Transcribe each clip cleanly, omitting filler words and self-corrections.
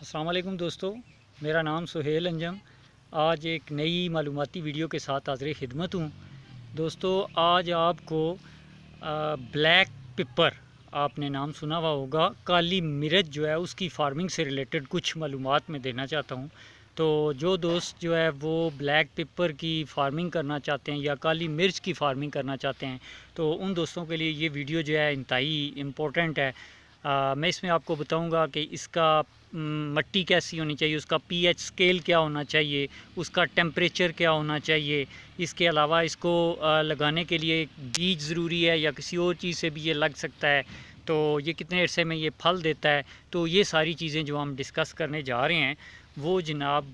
अस्सलाम वालेकुम दोस्तों, मेरा नाम सुहेल अंजम। आज एक नई मालूमाती वीडियो के साथ हाज़िर खिदमत हूँ। दोस्तों, आज आपको ब्लैक पेपर, आपने नाम सुना हुआ होगा, काली मिर्च जो है उसकी फार्मिंग से रिलेटेड कुछ मालूमात मैं देना चाहता हूँ। तो जो दोस्त जो है वो ब्लैक पेपर की फार्मिंग करना चाहते हैं या काली मिर्च की फार्मिंग करना चाहते हैं, तो उन दोस्तों के लिए ये वीडियो जो है इंतहाई इम्पोर्टेंट है। मैं इसमें आपको बताऊंगा कि इसका मिट्टी कैसी होनी चाहिए, उसका पीएच स्केल क्या होना चाहिए, उसका टेम्परेचर क्या होना चाहिए। इसके अलावा इसको लगाने के लिए बीज ज़रूरी है या किसी और चीज़ से भी ये लग सकता है, तो ये कितने अरसे में ये फल देता है। तो ये सारी चीज़ें जो हम डिस्कस करने जा रहे हैं वो जनाब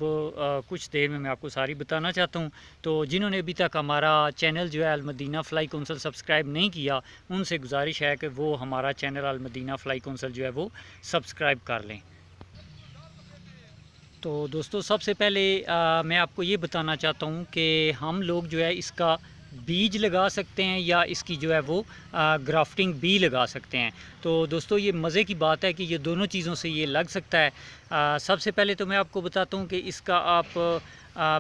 कुछ देर में मैं आपको सारी बताना चाहता हूँ। तो जिन्होंने अभी तक हमारा चैनल जो है अल-मदीना फ्लाई कौंसल सब्सक्राइब नहीं किया, उनसे गुजारिश है कि वो हमारा चैनल अल-मदीना फ्लाई कौंसल जो है वो सब्सक्राइब कर लें। तो दोस्तों, सबसे पहले मैं आपको ये बताना चाहता हूँ कि हम लोग जो है इसका बीज लगा सकते हैं या इसकी जो है वो ग्राफ्टिंग भी लगा सकते हैं। तो दोस्तों, ये मज़े की बात है कि ये दोनों चीज़ों से ये लग सकता है। सबसे पहले तो मैं आपको बताता हूँ कि इसका आप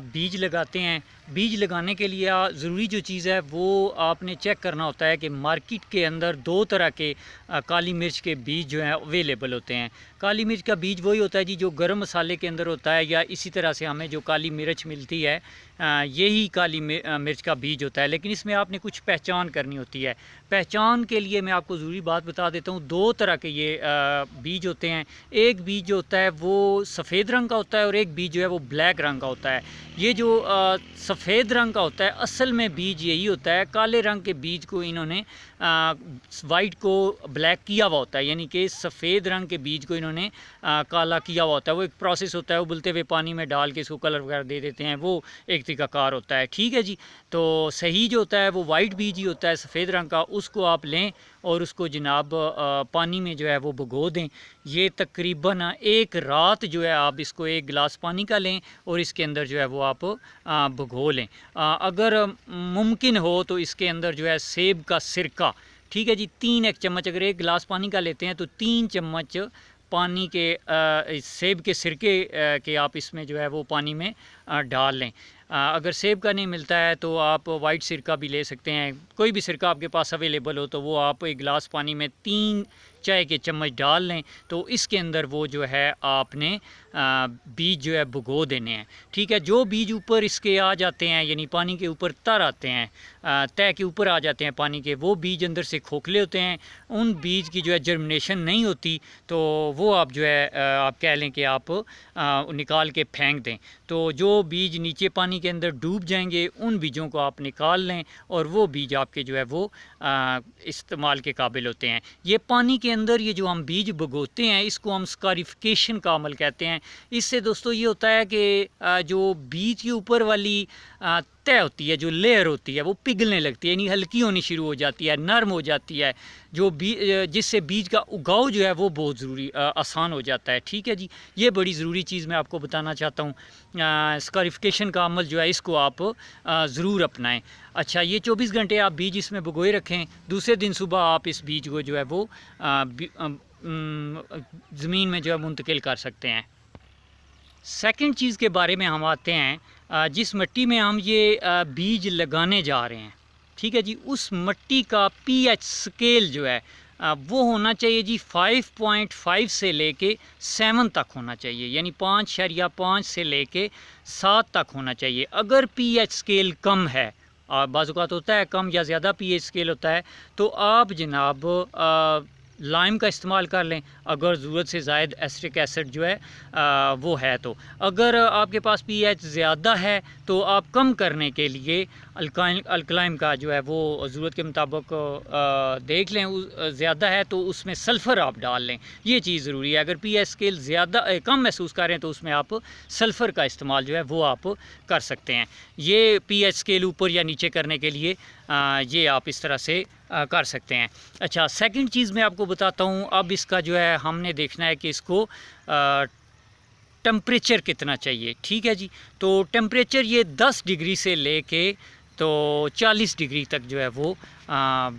बीज लगाते हैं। बीज लगाने के लिए ज़रूरी जो चीज़ है वो आपने चेक करना होता है कि मार्केट के अंदर दो तरह के काली मिर्च के बीज जो हैं अवेलेबल होते हैं। काली मिर्च का बीज वही होता है जी जो गरम मसाले के अंदर होता है, या इसी तरह से हमें जो काली मिर्च मिलती है यही काली मिर्च का बीज होता है। लेकिन इसमें आपने कुछ पहचान करनी होती है। पहचान के लिए मैं आपको ज़रूरी बात बता देता हूँ, दो तरह के ये बीज होते हैं। एक बीज जो होता है वो सफ़ेद रंग का होता है और एक बीज जो है वो ब्लैक रंग का होता है। ये जो सफ़ेद रंग का होता है असल में बीज यही होता है। काले रंग के बीज को इन्होंने वाइट को ब्लैक किया हुआ होता है, यानी कि सफ़ेद रंग के बीज को इन्होंने काला किया हुआ होता है। वो एक प्रोसेस होता है, वो उबलते हुए पानी में डाल के इसको कलर वगैरह दे देते हैं, वो एक तरीकाकार होता है। ठीक है जी। तो सही जो होता है वो वाइट बीज ही होता है सफ़ेद रंग का। उसको आप लें और उसको जनाब पानी में जो है वो भिगो दें। ये तकरीबन एक रात जो है आप इसको एक गिलास पानी का लें और इसके अंदर जो है वो आप भिगो लें। अगर मुमकिन हो तो इसके अंदर जो है सेब का सिरका, ठीक है जी, 1 चम्मच, अगर एक गिलास पानी का लेते हैं तो 3 चम्मच पानी के सेब के सिरके के आप इसमें जो है वो पानी में डाल लें। अगर सेब का नहीं मिलता है तो आप वाइट सिरका भी ले सकते हैं। कोई भी सिरका आपके पास अवेलेबल हो तो वो आप एक गिलास पानी में 3 चाय के चम्मच डाल लें। तो इसके अंदर वो जो है आपने बीज जो है भिगो देने हैं। ठीक है। जो बीज ऊपर इसके आ जाते हैं, यानी पानी के ऊपर तर आते हैं, तय के ऊपर आ जाते हैं पानी के, वो बीज अंदर से खोखले होते हैं। उन बीज की जो है जर्मिनेशन नहीं होती, तो वो आप जो है आप कह लें कि आप निकाल के फेंक दें। तो जो बीज नीचे पानी के अंदर डूब जाएंगे उन बीजों को आप निकाल लें और वो बीज आपके जो है वो इस्तेमाल के काबिल होते हैं। ये पानी के अंदर ये जो हम बीज भिगोते हैं इसको हम स्कारिफिकेशन का अमल कहते हैं। इससे दोस्तों ये होता है कि जो बीज के ऊपर वाली तय होती है, जो लेयर होती है, वो पिघलने लगती है, यानी हल्की होनी शुरू हो जाती है, नरम हो जाती है, जो जिससे बीज का उगाव जो है वो बहुत ज़रूरी आसान हो जाता है। ठीक है जी। ये बड़ी ज़रूरी चीज़ मैं आपको बताना चाहता हूँ। स्कारिफिकेशन का अमल जो है इसको आप ज़रूर अपनाएं। अच्छा, ये 24 घंटे आप बीज इसमें भिगोए रखें। दूसरे दिन सुबह आप इस बीज को जो है वो ज़मीन में जो है मुंतकिल कर सकते हैं। सेकंड चीज़ के बारे में हम आते हैं, जिस मिट्टी में हम ये बीज लगाने जा रहे हैं, ठीक है जी, उस मिट्टी का पीएच स्केल जो है वो होना चाहिए जी 5.5 से लेके 7 तक होना चाहिए, यानी 5.5 से लेके 7 तक होना चाहिए। अगर पीएच स्केल कम है, बाज़ औक़ात होता है कम या ज़्यादा पीएच स्केल होता है, तो आप जनाब लाइम का इस्तेमाल कर लें अगर ज़रूरत से ज़ायद एसिटिक एसिड जो है वो है। तो अगर आपके पास पीएच ज़्यादा है तो आप कम करने के लिए अल्कलाइन का जो है वो ज़रूरत के मुताबिक देख लें। ज़्यादा है तो उसमें सल्फ़र आप डाल लें। ये चीज़ ज़रूरी है। अगर पीएच स्केल ज़्यादा कम महसूस कर रहे हैं तो उसमें आप सल्फ़र का इस्तेमाल जो है वो आप कर सकते हैं। ये पीएच स्केल ऊपर या नीचे करने के लिए ये आप इस तरह से कर सकते हैं। अच्छा, सेकंड चीज़ मैं आपको बताता हूँ। अब इसका जो है हमने देखना है कि इसको टेम्परेचर कितना चाहिए। ठीक है जी। तो टेम्परेचर ये 10 डिग्री से लेके तो 40 डिग्री तक जो है वो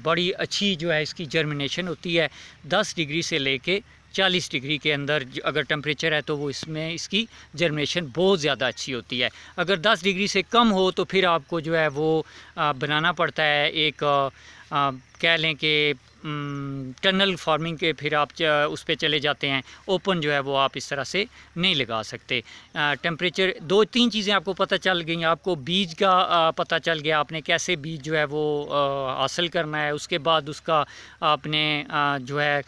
बड़ी अच्छी जो है इसकी जर्मिनेशन होती है। 10 डिग्री से लेके 40 डिग्री के अंदर अगर टेम्परेचर है तो वो इसमें इसकी जर्मिनेशन बहुत ज़्यादा अच्छी होती है। अगर 10 डिग्री से कम हो तो फिर आपको जो है वो बनाना पड़ता है एक कह लें कि टनल फार्मिंग के, फिर आप उस पे चले जाते हैं। ओपन जो है वो आप इस तरह से नहीं लगा सकते। टेम्परेचर 2-3 चीज़ें आपको पता चल गई। आपको बीज का पता चल गया, आपने कैसे बीज जो है वो हासिल करना है। उसके बाद उसका आपने जो है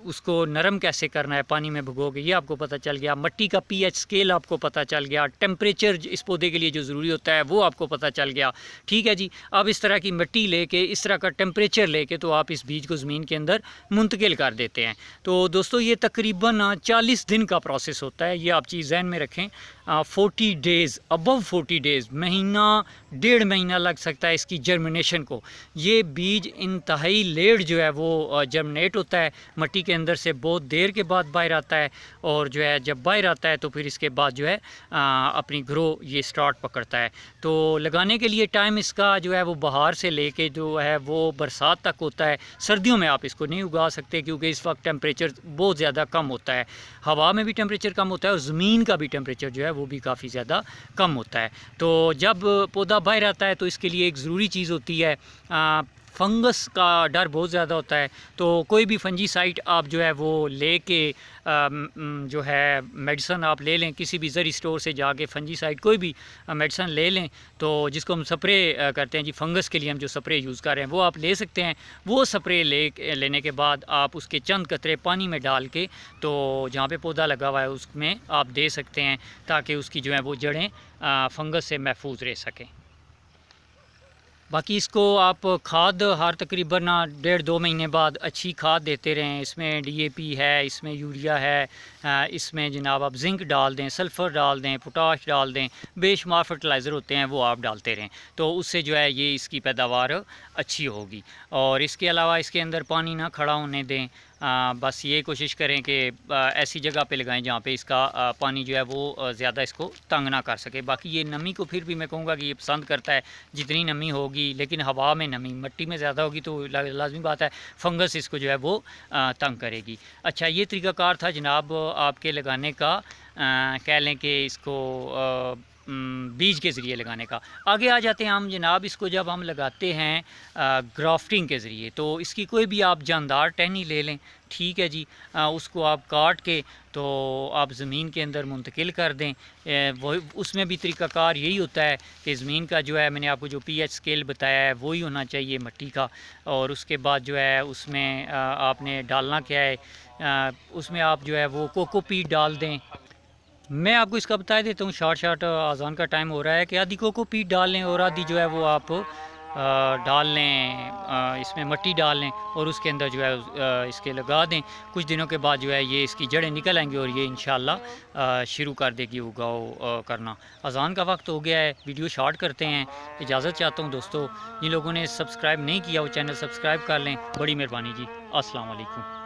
उसको नरम कैसे करना है, पानी में भिगो के, ये आपको पता चल गया। मिट्टी का पीएच स्केल आपको पता चल गया। टेम्परेचर इस पौधे के लिए जो ज़रूरी होता है वो आपको पता चल गया। ठीक है जी। अब इस तरह की मिट्टी लेके, इस तरह का टेम्परेचर लेके तो आप इस बीज को ज़मीन के अंदर मुंतकिल कर देते हैं। तो दोस्तों ये तकरीबन 40 दिन का प्रोसेस होता है, ये आप चीज़ जहन में रखें। 40 डेज़, अबव 40 डेज़, महीना 1.5 महीना लग सकता है इसकी जर्मिनेशन को। ये बीज इंतहाई लेट जो है वो जर्मिनेट होता है, मिट्टी के अंदर से बहुत देर के बाद बाहर आता है। और जो है जब बाहर आता है तो फिर इसके बाद जो है अपनी ग्रो ये स्टार्ट पकड़ता है। तो लगाने के लिए टाइम इसका जो है वो बहार से लेके जो है वो बरसात तक होता है। सर्दियों में आप इसको नहीं उगा सकते क्योंकि इस वक्त टेम्परेचर बहुत ज़्यादा कम होता है। हवा में भी टेम्परेचर कम होता है और ज़मीन का भी टेम्परेचर जो है वो भी काफ़ी ज़्यादा कम होता है। तो जब पौधा बाहर आता है तो इसके लिए एक ज़रूरी चीज़ होती है, फंगस का डर बहुत ज़्यादा होता है। तो कोई भी फंजीसाइड आप जो है वो लेके जो है मेडिसन आप ले लें, किसी भी ज़री स्टोर से जाके फंजीसाइड कोई भी मेडिसन ले लें, तो जिसको हम स्प्रे करते हैं जी, फंगस के लिए हम जो स्प्रे यूज़ कर रहे हैं वो आप ले सकते हैं। वो स्प्रे लेने के बाद आप उसके चंद कतरे पानी में डाल के तो जहाँ पे पौधा लगा हुआ है उसमें आप दे सकते हैं, ताकि उसकी जो है वो जड़ें फंगस से महफूज रह सकें। बाकी इसको आप खाद हर तकरीबन 1.5-2 महीने बाद अच्छी खाद देते रहें। इसमें डीएपी है, इसमें यूरिया है, इसमें जनाब आप जिंक डाल दें, सल्फ़र डाल दें, पोटाश डाल दें, बेशुमार फर्टिलाइज़र होते हैं वो आप डालते रहें। तो उससे जो है ये इसकी पैदावार अच्छी होगी। और इसके अलावा इसके अंदर पानी ना खड़ा होने दें। बस ये कोशिश करें कि ऐसी जगह पे लगाएं जहाँ पे इसका पानी जो है वो ज़्यादा इसको तंग ना कर सके। बाकी ये नमी को फिर भी मैं कहूँगा कि ये पसंद करता है जितनी नमी होगी, लेकिन हवा में नमी, मिट्टी में ज़्यादा होगी तो लाजमी बात है फंगस इसको जो है वो तंग करेगी। अच्छा, ये तरीक़ाकार था जनाब आपके लगाने का, कह लें कि इसको बीज के ज़रिए लगाने का। आगे आ जाते हैं हम जनाब, इसको जब हम लगाते हैं ग्राफ्टिंग के ज़रिए, तो इसकी कोई भी आप जानदार टहनी ले लें, ठीक है जी, उसको आप काट के तो आप ज़मीन के अंदर मुंतकिल कर दें। वो उसमें भी तरीक़ाकार यही होता है कि ज़मीन का जो है, मैंने आपको जो पीएच स्केल बताया है वही होना चाहिए मिट्टी का। और उसके बाद जो है उसमें आपने डालना क्या है, उसमें आप जो है वो कोकोपीट डाल दें। मैं आपको इसका बता देता हूँ शॉर्ट अज़ान का टाइम हो रहा है, कि आधी कोकोपीट डाल लें और आधी जो है वो आप डाल लें, इसमें मिट्टी डाल लें और उसके अंदर जो है इसके लगा दें। कुछ दिनों के बाद जो है ये इसकी जड़ें निकल आएंगी और ये इंशाल्लाह शुरू कर देगी उगाओ करना। अज़ान का वक्त हो गया है, वीडियो शॉर्ट करते हैं। इजाज़त चाहता हूँ दोस्तों, जिन लोगों ने सब्सक्राइब नहीं किया वो चैनल सब्सक्राइब कर लें, बड़ी मेहरबानी जी। अस्सलाम वालेकुम।